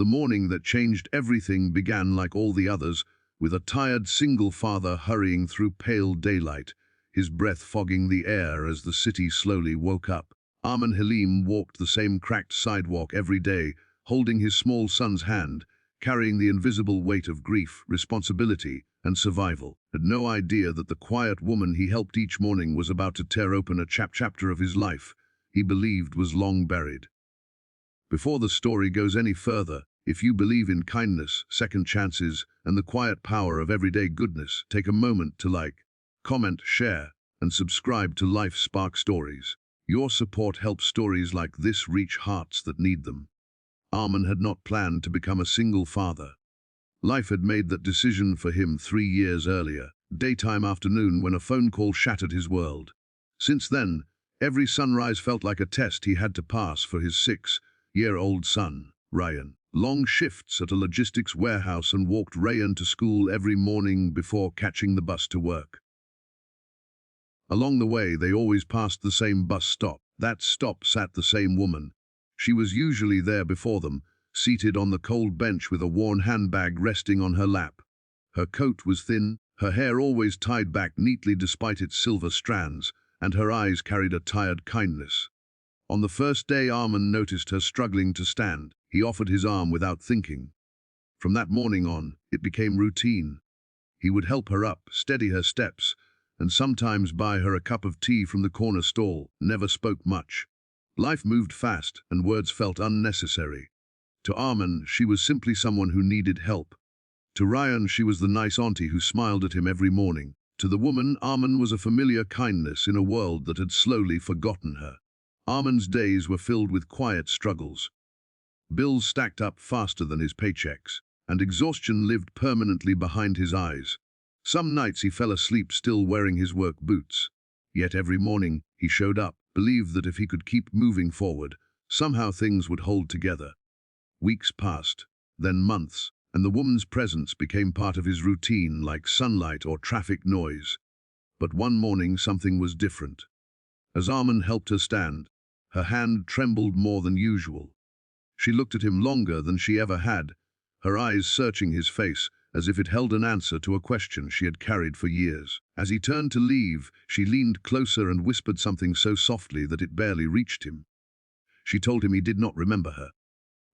The morning that changed everything began like all the others, with a tired single father hurrying through pale daylight, his breath fogging the air as the city slowly woke up. Arman Halim walked the same cracked sidewalk every day, holding his small son's hand, carrying the invisible weight of grief, responsibility, and survival. Had no idea that the quiet woman he helped each morning was about to tear open a chapter of his life he believed was long buried. Before the story goes any further, if you believe in kindness, second chances, and the quiet power of everyday goodness, take a moment to like, comment, share, and subscribe to Life Spark Stories. Your support helps stories like this reach hearts that need them. Arman had not planned to become a single father. Life had made that decision for him 3 years earlier, daytime afternoon, when a phone call shattered his world. Since then, every sunrise felt like a test he had to pass for his 6-year-old son, Ryan. Long shifts at a logistics warehouse and walked Ryan to school every morning before catching the bus to work. Along the way, they always passed the same bus stop. That stop sat the same woman. She was usually there before them, seated on the cold bench with a worn handbag resting on her lap. Her coat was thin, her hair always tied back neatly despite its silver strands, and her eyes carried a tired kindness. On the first day Arman noticed her struggling to stand. He offered his arm without thinking. From that morning on, it became routine. He would help her up, steady her steps, and sometimes buy her a cup of tea from the corner stall. Never spoke much. Life moved fast, and words felt unnecessary. To Arman, she was simply someone who needed help. To Ryan, she was the nice auntie who smiled at him every morning. To the woman, Arman was a familiar kindness in a world that had slowly forgotten her. Arman's days were filled with quiet struggles. Bills stacked up faster than his paychecks, and exhaustion lived permanently behind his eyes. Some nights he fell asleep still wearing his work boots. Yet every morning he showed up, believed that if he could keep moving forward, somehow things would hold together. Weeks passed, then months, and the woman's presence became part of his routine like sunlight or traffic noise. But one morning something was different. As Arman helped her stand, her hand trembled more than usual. She looked at him longer than she ever had, her eyes searching his face as if it held an answer to a question she had carried for years. As he turned to leave, she leaned closer and whispered something so softly that it barely reached him. She told him he did not remember her.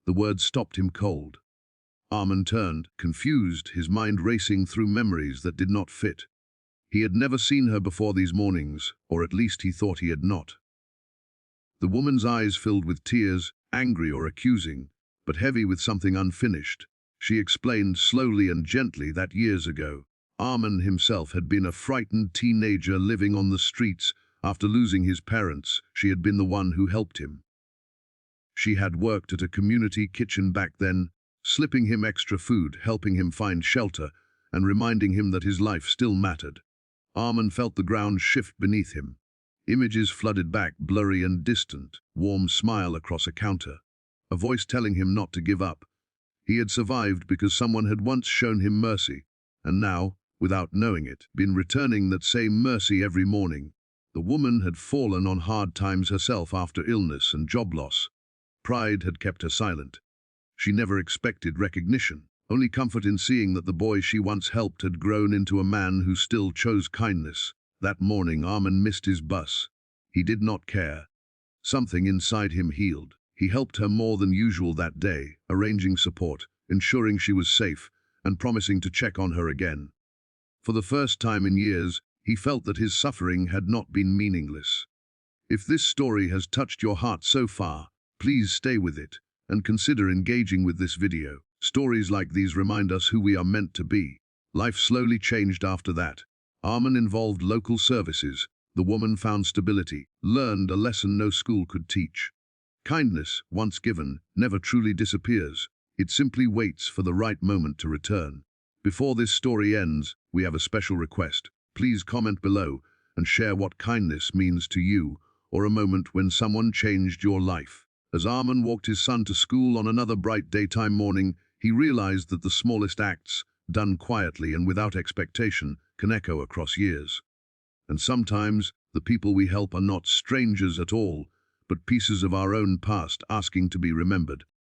The words stopped him cold. Arman turned, confused, his mind racing through memories that did not fit. He had never seen her before these mornings, or at least he thought he had not. The woman's eyes filled with tears, angry or accusing, but heavy with something unfinished. She explained slowly and gently that years ago, Arman himself had been a frightened teenager living on the streets. After losing his parents, she had been the one who helped him. She had worked at a community kitchen back then, slipping him extra food, helping him find shelter, and reminding him that his life still mattered. Arman felt the ground shift beneath him. Images flooded back, blurry and distant, warm smile across a counter. A voice telling him not to give up. He had survived because someone had once shown him mercy, and now, without knowing it, been returning that same mercy every morning. The woman had fallen on hard times herself after illness and job loss. Pride had kept her silent. She never expected recognition, only comfort in seeing that the boy she once helped had grown into a man who still chose kindness. That morning Arman missed his bus. He did not care. Something inside him healed. He helped her more than usual that day, arranging support, ensuring she was safe, and promising to check on her again. For the first time in years, he felt that his suffering had not been meaningless. If this story has touched your heart so far, please stay with it, and consider engaging with this video. Stories like these remind us who we are meant to be. Life slowly changed after that. Arman involved local services. The woman found stability, learned a lesson no school could teach. Kindness, once given, never truly disappears. It simply waits for the right moment to return. Before this story ends, we have a special request. Please comment below and share what kindness means to you, or a moment when someone changed your life. As Arman walked his son to school on another bright daytime morning, he realized that the smallest acts, done quietly and without expectation, can echo across years. And sometimes, the people we help are not strangers at all, but pieces of our own past asking to be remembered.